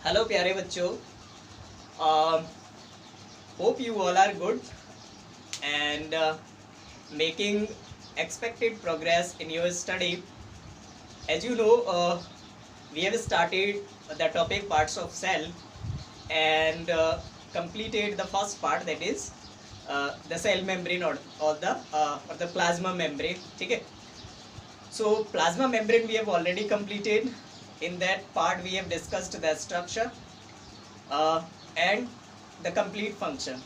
Hello प्यारे बच्चों, hope you all are good and making expected progress in your study. As you know, we have started the topic parts of cell and completed the first part, that is the cell membrane or the plasma membrane. ठीक है, so plasma membrane we have already completed. In that part we have discussed the structure and the complete function,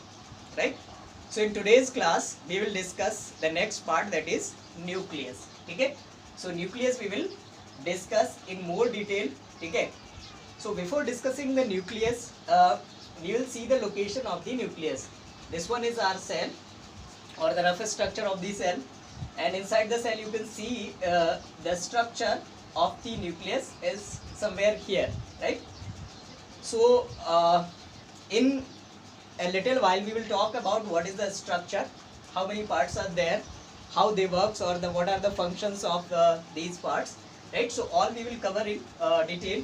right? So in today's class we will discuss the next part, that is nucleus. ठीक है, so nucleus we will discuss in more detail. ठीक है, so before discussing the nucleus, we will see the location of the nucleus. This one is our cell or the rough structure of the cell, and inside the cell you can see the structure of the nucleus is somewhere here, right? So in a little while we will talk about what is the structure, how many parts are there, how they works, or what are the functions of these parts, right? So all we will cover in detail.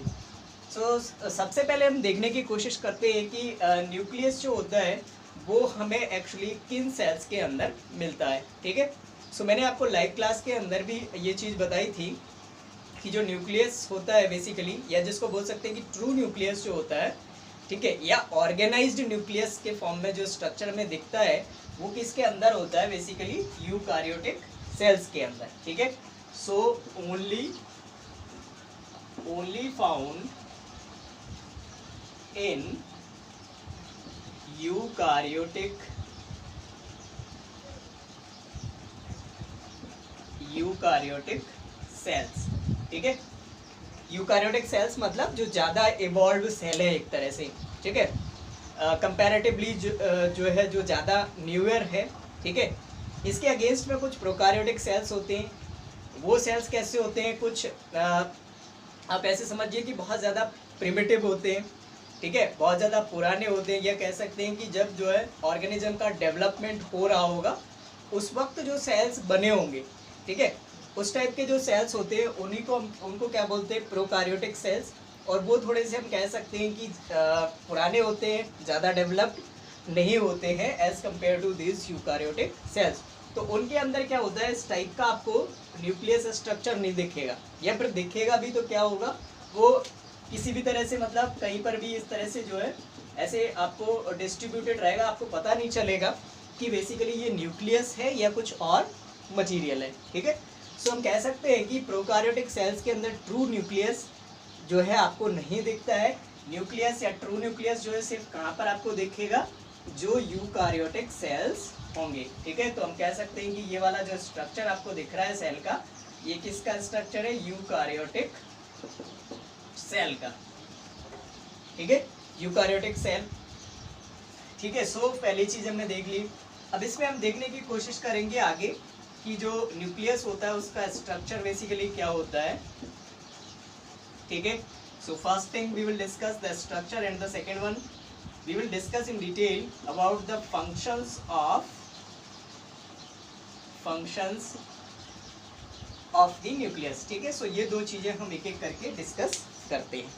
So सबसे पहले हम देखने की कोशिश करते हैं कि nucleus जो होता है वो हमें एक्चुअली किन सेल्स के अंदर मिलता है. ठीक है, सो मैंने आपको लाइव क्लास के अंदर भी ये चीज़ बताई थी कि जो न्यूक्लियस होता है बेसिकली, या जिसको बोल सकते हैं कि ट्रू न्यूक्लियस जो होता है, ठीक है, या ऑर्गेनाइज्ड न्यूक्लियस के फॉर्म में जो स्ट्रक्चर में दिखता है वो किसके अंदर होता है, बेसिकली यूकारियोटिक सेल्स के अंदर. ठीक है, so only found in eukaryotic cells. ठीक है, यूकारियोटिक सेल्स मतलब जो ज़्यादा इवॉल्व सेल है एक तरह से. ठीक है, कंपैरेटिवली जो है जो ज़्यादा न्यूअर है. ठीक है, इसके अगेंस्ट में कुछ प्रोकारियोटिक सेल्स होते हैं. वो सेल्स कैसे होते हैं, कुछ आप ऐसे समझिए कि बहुत ज़्यादा प्रिमिटिव होते हैं. ठीक है, बहुत ज़्यादा पुराने होते हैं, या कह सकते हैं कि जब जो है ऑर्गेनिज्म का डेवलपमेंट हो रहा होगा उस वक्त जो सेल्स बने होंगे, ठीक है, उस टाइप के जो सेल्स होते हैं उनको क्या बोलते हैं, प्रोकारियोटिक सेल्स. और वो थोड़े से हम कह सकते हैं कि पुराने होते हैं, ज़्यादा डेवलप्ड नहीं होते हैं as compare to this eukaryotic cells. तो उनके अंदर क्या होता है, इस टाइप का आपको न्यूक्लियस स्ट्रक्चर नहीं दिखेगा, या फिर दिखेगा भी तो क्या होगा, वो किसी भी तरह से मतलब कहीं पर भी इस तरह से जो है ऐसे आपको डिस्ट्रीब्यूटेड रहेगा, आपको पता नहीं चलेगा कि बेसिकली ये न्यूक्लियस है या कुछ और मटीरियल है. ठीक है, सो हम कह सकते हैं कि प्रोकारियोटिक सेल्स के अंदर ट्रू न्यूक्लियस जो है आपको नहीं दिखता है. न्यूक्लियस या ट्रू न्यूक्लियस जो है सिर्फ कहाँ पर आपको दिखेगा, जो यूकारियोटिक सेल्स होंगे. ठीक है, तो हम कह सकते हैं कि ये वाला जो स्ट्रक्चर आपको दिख रहा है सेल का, ये किसका स्ट्रक्चर है, यूकारियोटिक सेल का. ठीक है, यूकारियोटिक सेल. ठीक है, सो पहली चीज़ हमने देख ली. अब इसमें हम देखने की कोशिश करेंगे आगे कि जो न्यूक्लियस होता है उसका स्ट्रक्चर बेसिकली क्या होता है. ठीक है, so first thing we will discuss the structure, and the second one we will discuss in detail about the functions of the nucleus. ठीक है, सो ये दो चीज़ें हम एक एक करके डिस्कस करते हैं.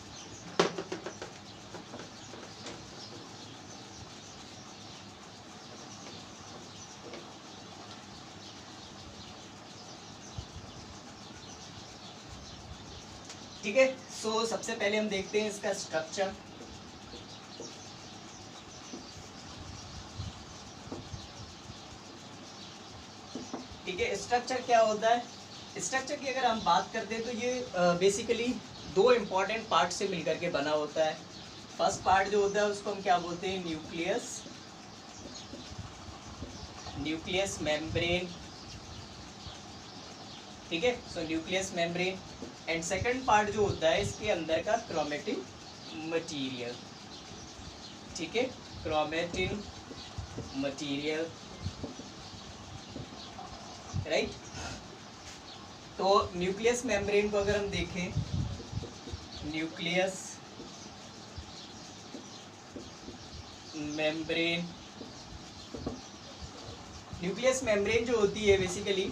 ठीक है, सो सबसे पहले हम देखते हैं इसका स्ट्रक्चर. ठीक है, स्ट्रक्चर क्या होता है. स्ट्रक्चर की अगर हम बात करते हैं तो ये बेसिकली दो इम्पॉर्टेंट पार्ट से मिलकर के बना होता है. फर्स्ट पार्ट जो होता है उसको हम क्या बोलते हैं, न्यूक्लियस मेम्ब्रेन. ठीक है, सो nucleus membrane. And second part जो होता है इसके अंदर का क्रोमेटिन मटेरियल. ठीक है, क्रोमेटिन मटेरियल, राइट. तो न्यूक्लियस मेम्ब्रेन को अगर हम देखें, न्यूक्लियस मेम्ब्रेन जो होती है बेसिकली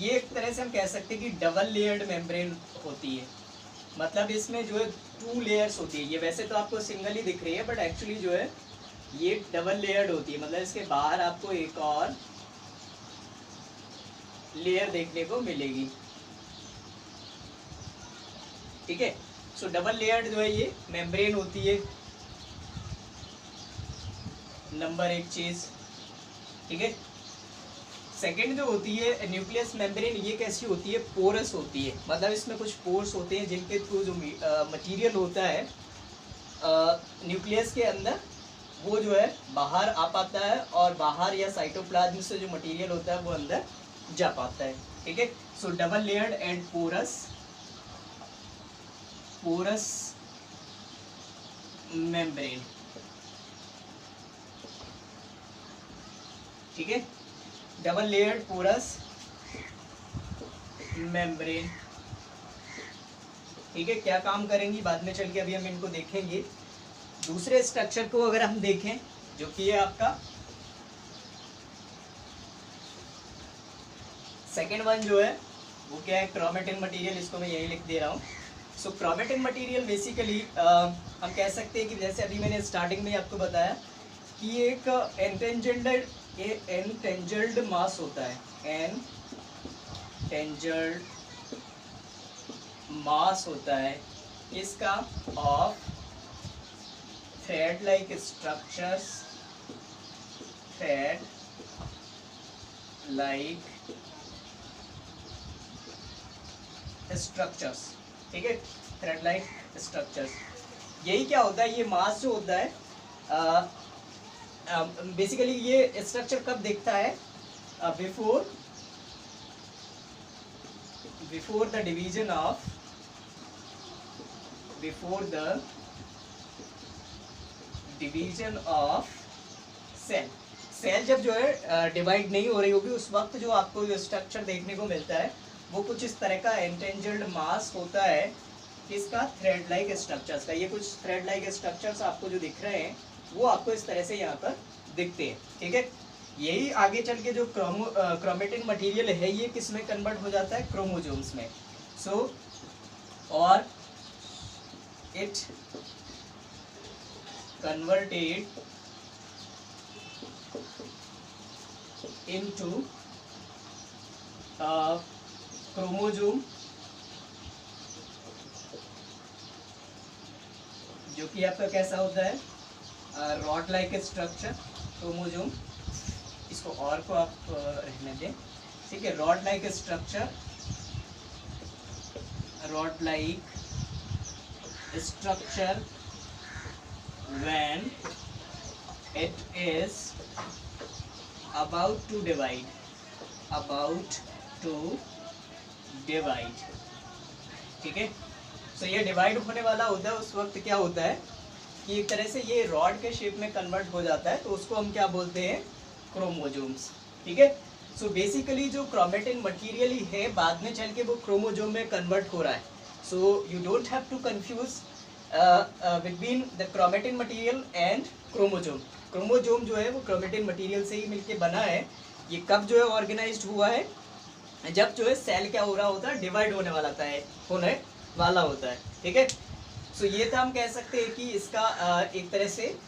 ये एक तरह से हम कह सकते हैं कि डबल लेयर्ड मेम्ब्रेन होती है. मतलब इसमें जो है 2 लेयर्स होती है। ये वैसे तो आपको सिंगल ही दिख रही है, बट एक्चुअली जो है ये डबल लेयर्ड होती है। मतलब इसके बाहर आपको एक और लेयर देखने को मिलेगी, ठीक है। सो डबल लेयर्ड जो है ये मेम्ब्रेन होती है, नंबर एक चीज, ठीक है। सेकेंड जो होती है न्यूक्लियस मेम्ब्रेन, ये कैसी होती है, पोरस होती है। मतलब इसमें कुछ पोर्स होते हैं जिनके थ्रू जो मटेरियल होता है न्यूक्लियस के अंदर, वो जो है बाहर आ पाता है, और बाहर या साइटोप्लाज्म से जो मटेरियल होता है वो अंदर जा पाता है, ठीक है। So double layered and porous membrane, ठीक है। डबल लेयर्ड पोरस मेम्ब्रेन, ठीक है। क्या काम करेंगी बाद में चल के, अभी हम इनको देखेंगे। दूसरे स्ट्रक्चर को अगर हम देखें, जो कि है आपका सेकेंड वन जो है वो क्या है, क्रोमेटिन मटेरियल। इसको मैं यही लिख दे रहा हूँ। सो क्रोमेटिन मटेरियल बेसिकली हम कह सकते हैं कि जैसे अभी मैंने स्टार्टिंग में आपको बताया कि एक एनटेंजल्ड मास होता है, एनटेंजल्ड मास होता है इसका, of thread like structures, thread like structures, ठीक है। थ्रेड लाइक स्ट्रक्चर्स, यही क्या होता है, ये मास जो होता है बेसिकली ये स्ट्रक्चर कब दिखता है, before the division of cell जब जो है डिवाइड नहीं हो रही होगी, उस वक्त जो आपको जो स्ट्रक्चर देखने को मिलता है वो कुछ इस तरह का एंटेंजल्ड मास होता है, इसका थ्रेड लाइक स्ट्रक्चर्स का। ये कुछ थ्रेड लाइक स्ट्रक्चर्स आपको जो दिख रहे हैं वो आपको इस तरह से यहाँ पर दिखते हैं, ठीक है। यही आगे चल के जो क्रोमेटिन मटेरियल है ये किस में कन्वर्ट हो जाता है, क्रोमोसोम्स में। सो और इट कन्वर्टेड इनटू क्रोमोसोम, जो कि आपका कैसा होता है, रॉड लाइक स्ट्रक्चर क्रोमोसोम। इसको और को आप रहने दें, ठीक है। Rod like structure, rod like structure when it is about to divide, ठीक है। सो ये डिवाइड होने वाला होता है, उस वक्त क्या होता है कि एक तरह से ये रॉड के शेप में कन्वर्ट हो जाता है, तो उसको हम क्या बोलते हैं, क्रोमोसोम्स, ठीक है। सो बेसिकली जो क्रोमेटिन मटेरियल ही है बाद में चल के वो क्रोमोसोम में कन्वर्ट हो रहा है। So you don't have to confuse between the chromatin material and chromosome. Chromosome जो है वो क्रोमेटिन मटेरियल से ही मिलके बना है। ये कब जो है ऑर्गेनाइज्ड हुआ है, जब जो है सेल क्या हो रहा होता है, डिवाइड होने वाला होता है, ठीक है। सो ये तो हम कह सकते हैं कि इसका एक तरह से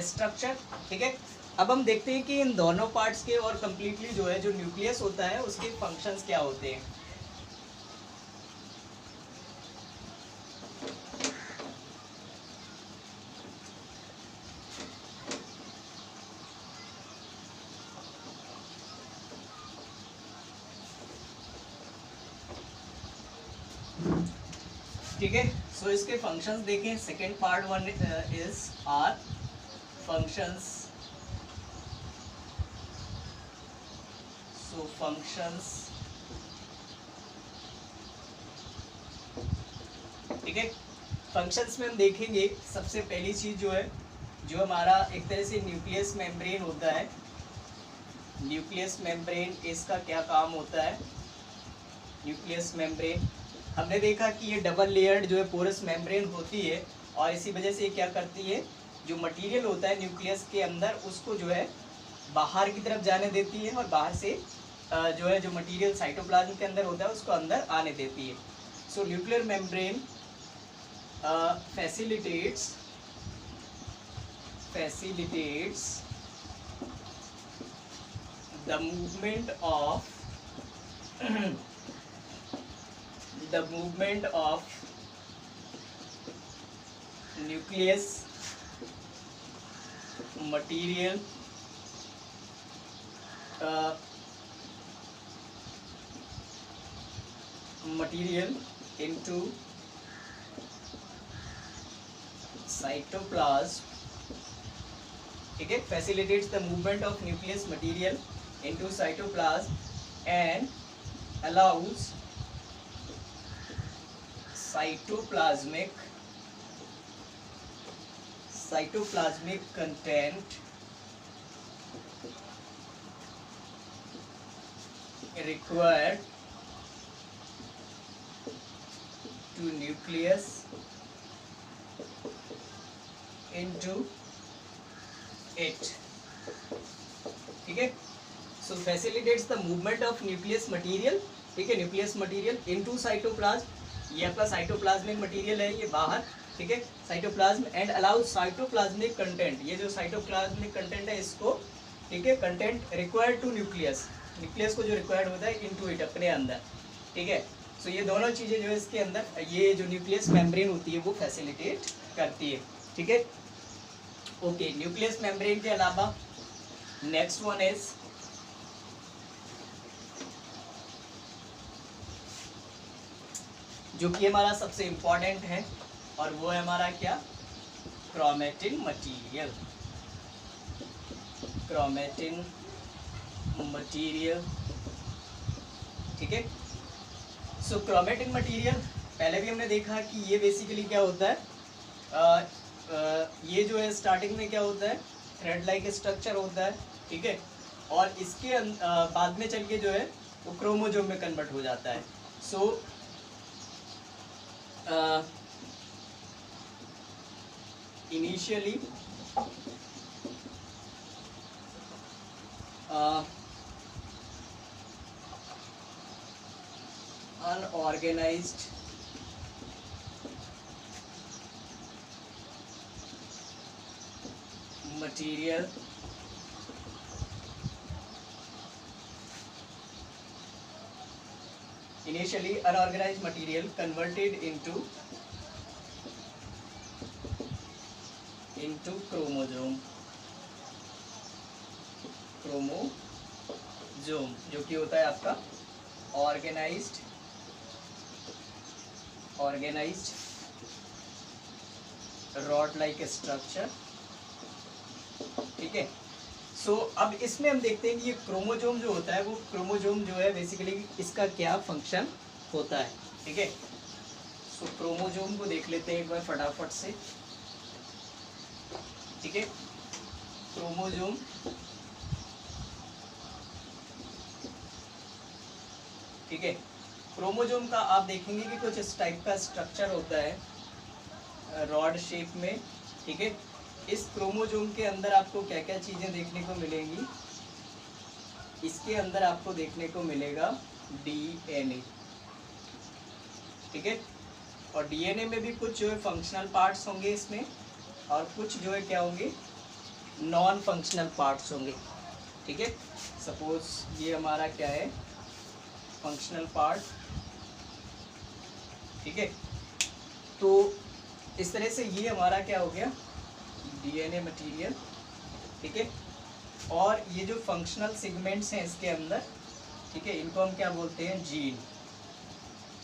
स्ट्रक्चर, ठीक है। अब हम देखते हैं कि इन दोनों पार्ट्स के और कम्प्लीटली जो है जो न्यूक्लियस होता है उसके फंक्शंस क्या होते हैं। ठीक है। सो इसके फंक्शंस देखें। Second part one is are functions. So functions, ठीक है। फंक्शंस में हम देखेंगे सबसे पहली चीज जो है, जो हमारा एक तरह से न्यूक्लियस मेम्ब्रेन होता है। न्यूक्लियस मेम्ब्रेन, इसका क्या काम होता है, न्यूक्लियस मेम्ब्रेन हमने देखा कि ये डबल लेयर्ड जो है पोरस मेम्ब्रेन होती है, और इसी वजह से ये क्या करती है, जो मटेरियल होता है न्यूक्लियस के अंदर उसको जो है बाहर की तरफ जाने देती है, और बाहर से जो है जो मटेरियल साइटोप्लाज्म के अंदर होता है उसको अंदर आने देती है। सो nuclear membrane facilitates the movement of nucleus material into cytoplasm. ठीक है, facilitates the movement of nucleus material into cytoplasm and allows cytoplasmic content required to nucleus into it. ठीक है, so facilitates the movement of nucleus material, ठीक है, nucleus material into cytoplasm, ये आपका cytoplasmic material है, ये बाहर, ठीक है, cytoplasm, and allows cytoplasmic content, ये जो साइटोप्लाज्मिक कंटेंट है इसको, ठीक है, कंटेंट रिक्वायर्ड टू न्यूक्लियस को जो रिक्वायर्ड होता है इनटू इट, अपने अंदर, ठीक है। सो ये दोनों चीज़ें जो है इसके अंदर, ये जो न्यूक्लियस मेम्ब्रेन होती है वो फैसिलिटेट करती है, ठीक है। ओके, न्यूक्लियस मेम्ब्रेन के अलावा नेक्स्ट वन इज जो कि हमारा सबसे इम्पोर्टेंट है, और वो है हमारा क्या, क्रोमेटिन मटेरियल। ठीक है, सो क्रोमेटिन मटेरियल पहले भी हमने देखा कि ये बेसिकली क्या होता है, ये जो है स्टार्टिंग में क्या होता है, थ्रेड लाइक स्ट्रक्चर होता है, ठीक है, और इसके बाद में चल के जो है वो क्रोमोजोम में कन्वर्ट हो जाता है। सो initially unorganized material converted into chromosome, जो कि होता है आपका ऑर्गेनाइज्ड रॉड लाइक स्ट्रक्चर, ठीक है। सो अब इसमें हम देखते हैं कि ये क्रोमोजोम जो होता है, वो क्रोमोजोम जो है बेसिकली इसका क्या फंक्शन होता है, ठीक है। सो क्रोमोजोम को देख लेते हैं एक बार फटाफट से, ठीक है। क्रोमोजोम ठीक है, क्रोमोजोम का आप देखेंगे कि कुछ इस टाइप का स्ट्रक्चर होता है रॉड शेप में, ठीक है। इस क्रोमोजोम के अंदर आपको क्या क्या चीज़ें देखने को मिलेंगी, इसके अंदर आपको देखने को मिलेगा डीएनए, ठीक है, और डीएनए में भी कुछ जो है फंक्शनल पार्ट्स होंगे इसमें, और कुछ जो है क्या होंगे, नॉन फंक्शनल पार्ट्स होंगे, ठीक है। सपोज ये हमारा क्या है, फंक्शनल पार्ट, ठीक है। तो इस तरह से ये हमारा क्या हो गया, डीएनए मटेरियल, ठीक है। और ये जो फंक्शनल सेगमेंट्स हैं इसके अंदर, ठीक है, इनको हम क्या बोलते हैं, जीन,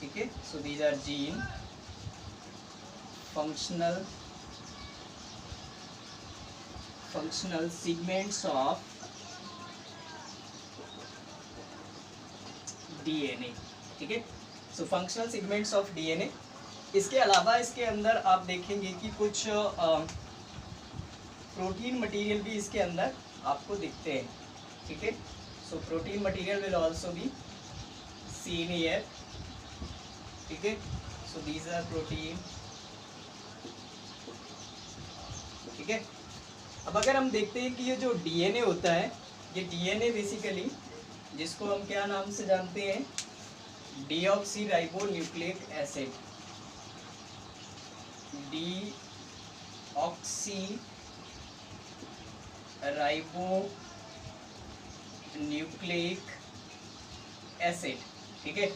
ठीक है। So these are gene, functional segments of DNA, ठीक है। So functional segments of DNA. इसके अलावा इसके अंदर आप देखेंगे कि कुछ प्रोटीन मटेरियल भी इसके अंदर आपको दिखते हैं, ठीक है। So protein material will also be seen here, ठीक है। सो दीज आर प्रोटीन, ठीक है। अब अगर हम देखते हैं कि ये जो डीएनए होता है, ये डीएनए बेसिकली जिसको हम क्या नाम से जानते हैं, deoxy ribo nucleic acid, deoxy ribo nucleic acid, ठीक है।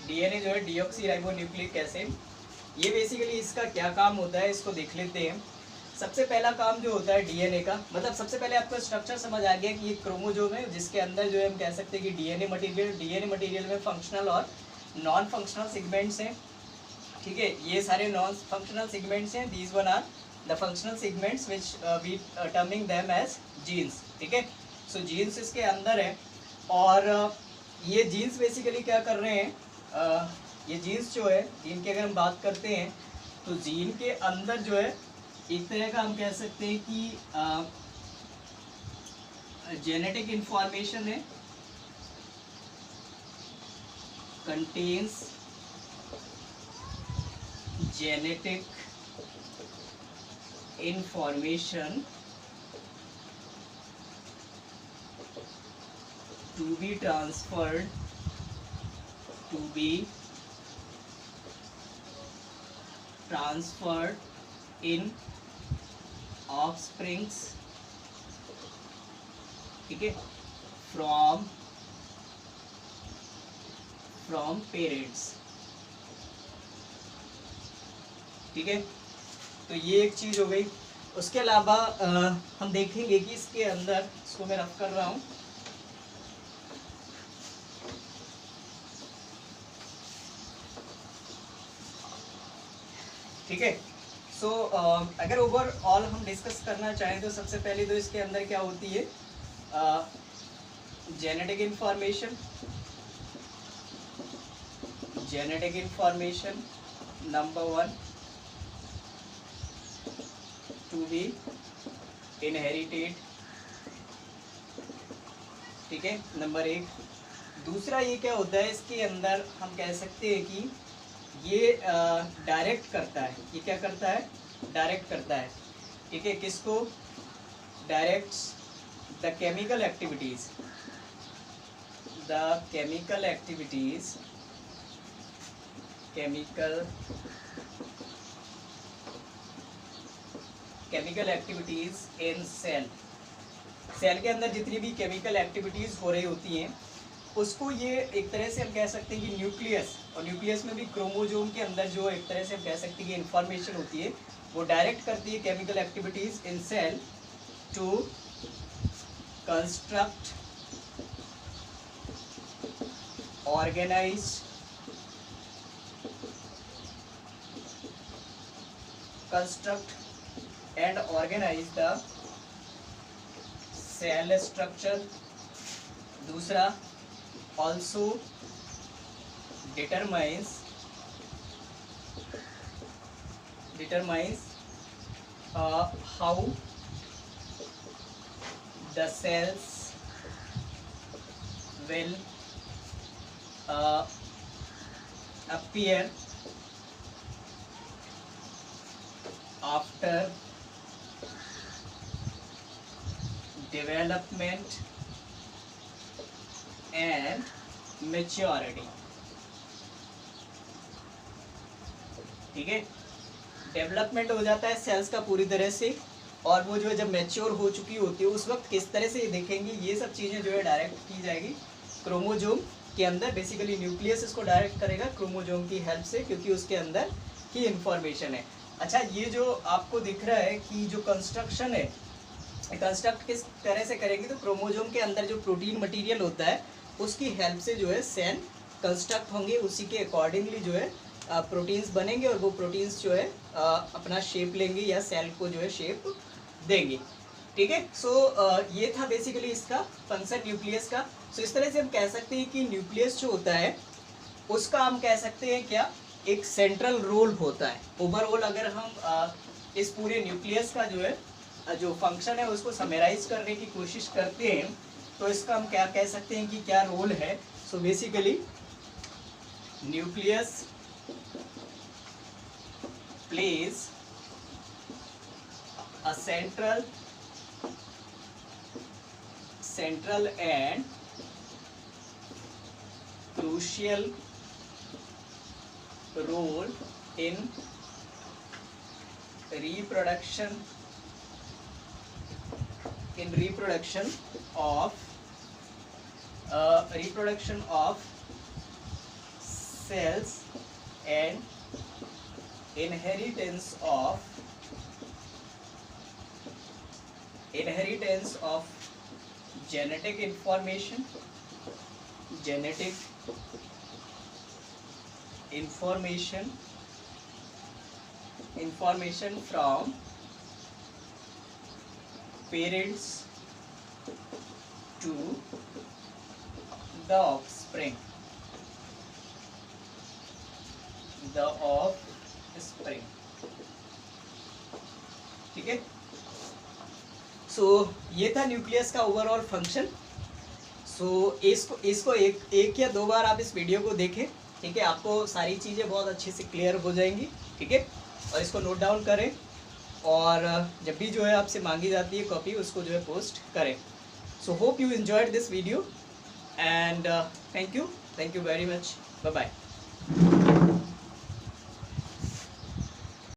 डीएनए जो है डीऑक्सी राइबो न्यूक्लिक एसिड, ये बेसिकली इसका क्या काम होता है इसको देख लेते हैं। सबसे पहला काम जो होता है डीएनए का, मतलब सबसे पहले आपको स्ट्रक्चर समझ आ गया कि ये क्रोमोसोम है जिसके अंदर जो है हम कह सकते हैं कि डीएनए मटेरियल में फंक्शनल और नॉन फंक्शनल सेगमेंट्स हैं, ठीक है। ये सारे नॉन फंक्शनल सेगमेंट्स हैं, these one are the functional segments which we terming them as genes, ठीक है। सो जीन्स इसके अंदर है और ये जीन्स बेसिकली क्या कर रहे हैं, ये जीन्स जो है, जीन की अगर हम बात करते हैं तो जीन के अंदर जो है एक तरह का हम कह सकते हैं कि जेनेटिक इंफॉर्मेशन है, contains genetic information to be transferred in offsprings, ठीक है, from parents, ठीक है। तो ये एक चीज हो गई। उसके अलावा हम देखेंगे कि इसके अंदर, इसको मैं रफ कर रहा हूँ, ठीक है। सो अगर ओवरऑल हम डिस्कस करना चाहें तो सबसे पहले तो इसके अंदर क्या होती है, genetic information number 1 to be inherited, ठीक है, नंबर 1। दूसरा ये क्या होता है, इसके अंदर हम कह सकते हैं कि ये डायरेक्ट करता है, ये क्या करता है, डायरेक्ट करता है, ठीक है। किसको, directs the chemical activities in cell के अंदर जितनी भी केमिकल एक्टिविटीज हो रही होती हैं उसको ये एक तरह से हम कह सकते हैं कि न्यूक्लियस, और न्यूक्लियस में भी क्रोमोसोम के अंदर जो एक तरह से हम कह सकते हैं कि इंफॉर्मेशन होती है वो डायरेक्ट करती है chemical activities in cell to construct and organise the cell structure. दूसरा, also determines how the cells will appear after development and maturity, ठीक है। डेवलपमेंट हो जाता है सेल्स का पूरी तरह से, और वो जो है जब मैच्योर हो चुकी होती है उस वक्त किस तरह से देखेंगे, ये सब चीज़ें जो है डायरेक्ट की जाएगी क्रोमोजोम के अंदर। बेसिकली न्यूक्लियस इसको डायरेक्ट करेगा क्रोमोजोम की हेल्प से, क्योंकि उसके अंदर की इंफॉर्मेशन है। अच्छा, ये जो आपको दिख रहा है कि जो कंस्ट्रक्शन है, कंस्ट्रक्ट किस तरह से करेंगे, तो क्रोमोजोम के अंदर जो प्रोटीन मटेरियल होता है उसकी हेल्प से जो है सेल कंस्ट्रक्ट होंगे, उसी के अकॉर्डिंगली जो है प्रोटीन्स बनेंगे, और वो प्रोटीन्स जो है अपना शेप लेंगे या सेल को जो है शेप देंगे, ठीक है। सो ये था बेसिकली इसका फंक्शन न्यूक्लियस का। सो इस तरह से हम कह सकते हैं कि न्यूक्लियस जो होता है उसका हम कह सकते हैं क्या, एक सेंट्रल रोल होता है। ओवरऑल अगर हम इस पूरे न्यूक्लियस का जो है जो फंक्शन है उसको समराइज करने की कोशिश करते हैं तो इसका हम क्या कह सकते हैं कि क्या रोल है। So basically nucleus plays a central and crucial role in reproduction of cells and inheritance of genetic information from parents to the offspring. ठीक है। सो ये था न्यूक्लियस का ओवरऑल फंक्शन। सो इसको एक या दो बार आप इस वीडियो को देखें, ठीक है, आपको सारी चीज़ें बहुत अच्छे से क्लियर हो जाएंगी, ठीक है। और इसको नोट डाउन करें और जब भी जो है आपसे मांगी जाती है कॉपी, उसको जो है पोस्ट करें। So hope you enjoyed this video and thank you very much, bye bye.